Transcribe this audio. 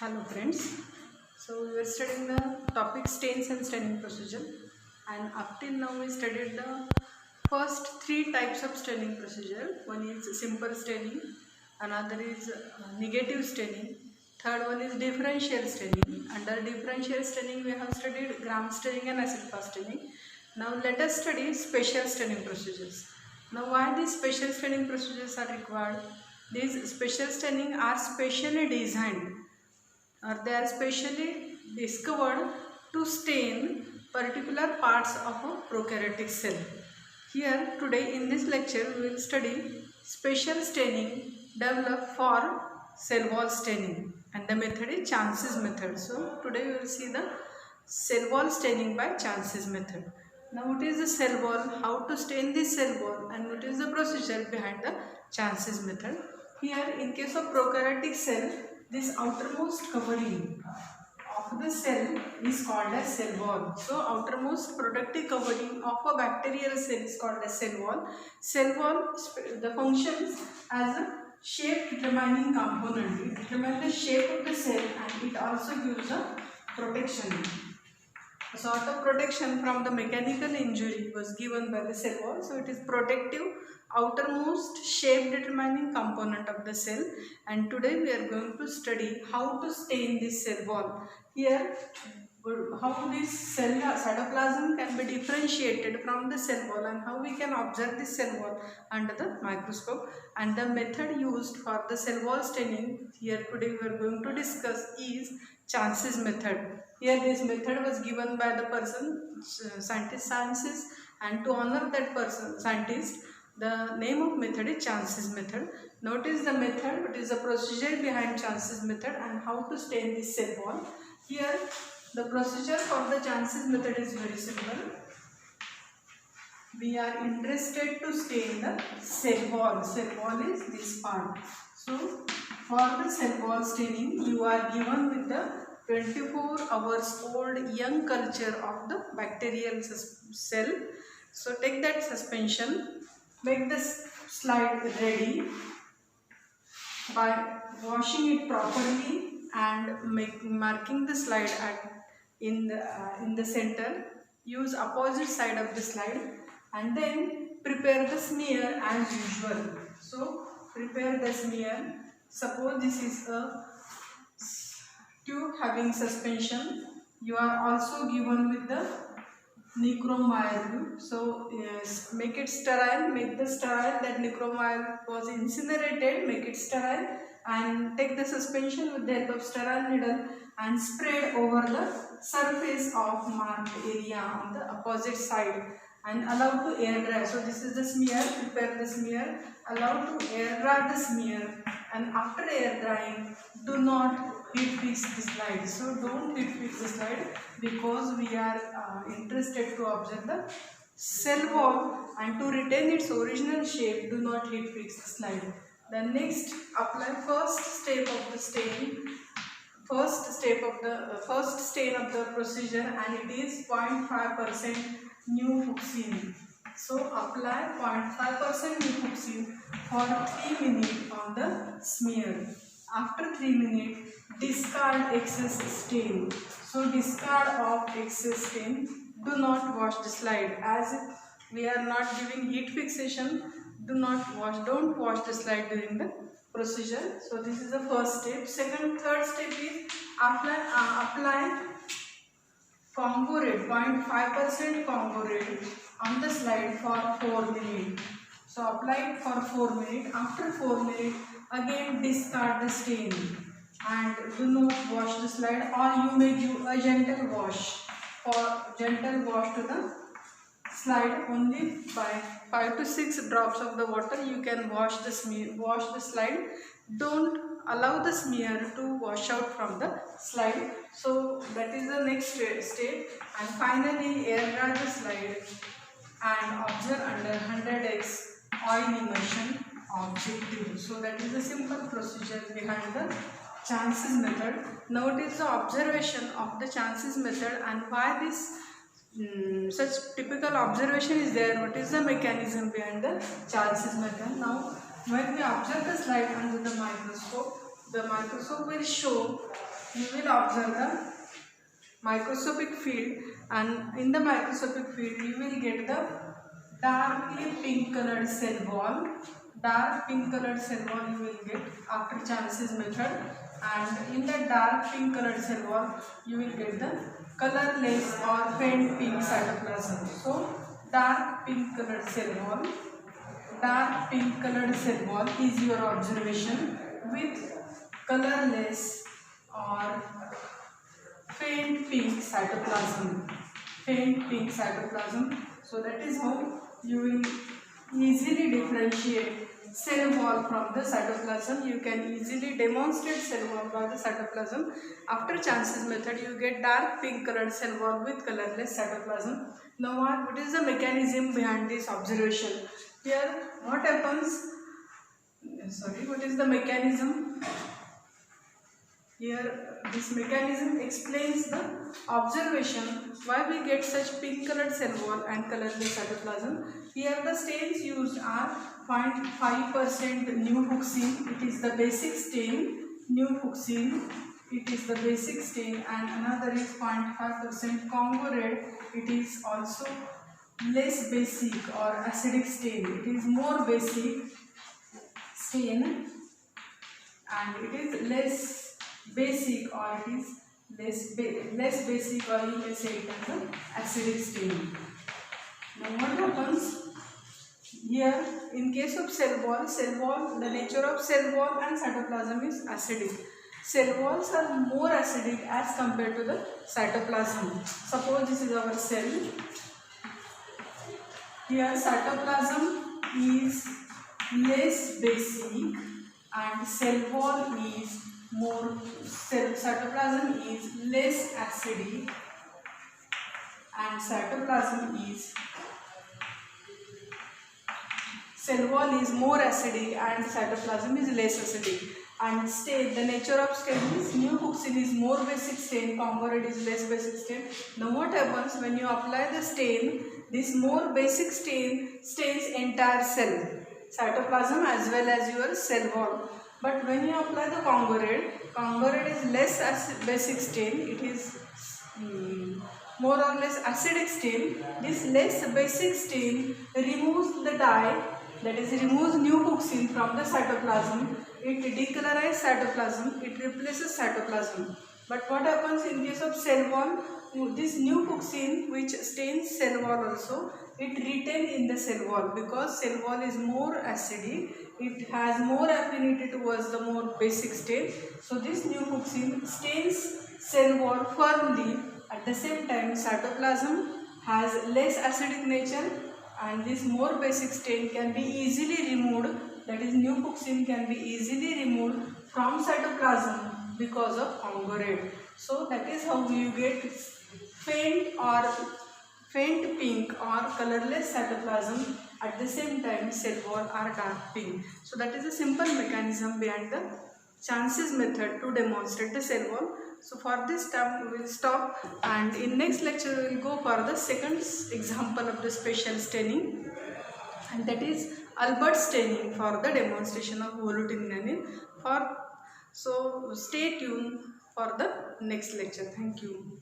Hello friends. So we were studying the topic stains and staining procedure, and up till now we studied the first three types of staining procedure. One is simple staining, another is negative staining, third one is differential staining. Under differential staining we have studied gram staining and acid fast staining. Now let us study special staining procedures. Now why these special staining procedures are required? These special staining are specially designed or they are specially discovered to stain particular parts of a prokaryotic cell. Here today in this lecture we will study special staining developed for cell wall staining, and the method is Chances method. So today we will see the cell wall staining by Chances method. Now what is the cell wall, how to stain this cell wall, and what is the procedure behind the Chances method. Here in case of prokaryotic cell, this outermost covering of the cell is called as cell wall. So outermost protective covering of a bacterial cell is called as cell wall. Cell wall, the functions as a shape determining component. It determines the shape of the cell and it also gives a protection. A sort of protection from the mechanical injury was given by the cell wall. So it is protective outermost shape determining component of the cell, and today we are going to study how to stain this cell wall. Here how this cell cytoplasm can be differentiated from the cell wall and how we can observe this cell wall under the microscope, and the method used for the cell wall staining here today we are going to discuss is Chances method. Here this method was given by the person scientist Sciences, and to honor that person scientist, the name of method is Chances method. Notice the method, what is the procedure behind Chances method and how to stain this cell wall. Here the procedure for the Chances method is very simple. We are interested to stain the cell wall. Cell wall is this part. So for the cell wall staining, you are given with the 24 hours old young culture of the bacterial cell. So take that suspension, make the slide ready by washing it properly and marking the slide in the center. Use opposite side of the slide and then prepare the smear as usual. So prepare the smear. Suppose this is a tube having suspension. You are also given with the nichromyl. So yes, make it sterile, make the sterile, that nichromyl was incinerated, make it sterile and take the suspension with the help of sterile needle and spread over the surface of marked area on the opposite side and allow to air dry. So this is the smear, prepare the smear, allow to air dry the smear, and after air drying do not heat fix the slide. So don't heat fix the slide because we are interested to observe the cell wall, and to retain its original shape do not heat fix the slide. Then next apply first stain of the stain of the procedure, and it is 0.5% New-Fuchsin. So apply 0.5% New-Fuchsin for 3 minutes on the smear. After 3 minutes, discard excess stain. So discard of excess stain. Do not wash the slide as we are not giving heat fixation. Don't wash the slide during the procedure. So this is the first step. Third step is apply Congo red, 0.5% Congo red on the slide for 4 minutes. So apply it for 4 minutes. After 4 minutes, again discard the stain and do not wash the slide, or you may give a gentle wash. For gentle wash to the slide, only by 5 to 6 drops of the water you can wash the slide. Don't allow the smear to wash out from the slide. So that is the next step, and finally air dry the slide and observe under 100x oil immersion objective. So that is the simple procedure behind the Chances method. Now it is the observation of the Chances method and why this such typical observation is there. What is the mechanism behind the Chances method? Now when we observe the slide under the microscope will show you will observe the microscopic field, and in the microscopic field you will get the darkly pink colored cell wall. Dark pink colored cell wall you will get after Chance's method, and in the dark pink colored cell wall you will get the colorless or faint pink cytoplasm. So dark pink colored cell wall, dark pink colored cell wall is your observation with colorless or faint pink cytoplasm. Faint pink cytoplasm. So that is how you will easily differentiate cell wall from the cytoplasm. You can easily demonstrate cell wall by the cytoplasm. After Chance's method, you get dark pink colored cell wall with colorless cytoplasm. Now what is the mechanism behind this observation? Here what happens? What is the mechanism? Here this mechanism explains the observation why we get such pink colored cell wall and colorless cytoplasm. Here the stains used are 0.5% new fuchsin, it is the basic stain, new fuchsin, it is the basic stain, and another is 0.5% Congo red, it is also less basic or acidic stain, it is more basic stain and it is less basic or it is less basic, or you may say it as an acidic stain. Now what happens here in case of cell wall, the nature of cell wall and cytoplasm is acidic. Cell walls are more acidic as compared to the cytoplasm. Suppose this is our cell. Here cytoplasm is less basic and cell wall is more, cytoplasm is less acidic and cell wall is more acidic and cytoplasm is less acidic. And stain, the nature of stain is new fuchsin is more basic stain, Congo red is less basic stain. Now what happens when you apply the stain, this more basic stain stains entire cell, cytoplasm as well as your cell wall. But when you apply the Congo red is less basic stain, it is more or less acidic stain. This less basic stain removes the dye, that is removes new fuchsin from the cytoplasm. It decolorises cytoplasm, it replaces cytoplasm. But what happens in case of cell wall, this new fuchsin which stains cell wall also, it retains in the cell wall because cell wall is more acidic, it has more affinity towards the more basic stain. So this new fuchsin stains cell wall firmly. At the same time cytoplasm has less acidic nature and this more basic stain can be easily removed, that is new fuchsin can be easily removed from cytoplasm because of Congo red. So that is how you get faint pink or colorless cytoplasm, at the same time cell wall are dark pink. So that is a simple mechanism behind the Chance's method to demonstrate the cell wall. So for this time we will stop, and in next lecture we will go for the second example of the special staining, and that is Albert staining for the demonstration of volutinib. So stay tuned for the next lecture. Thank you.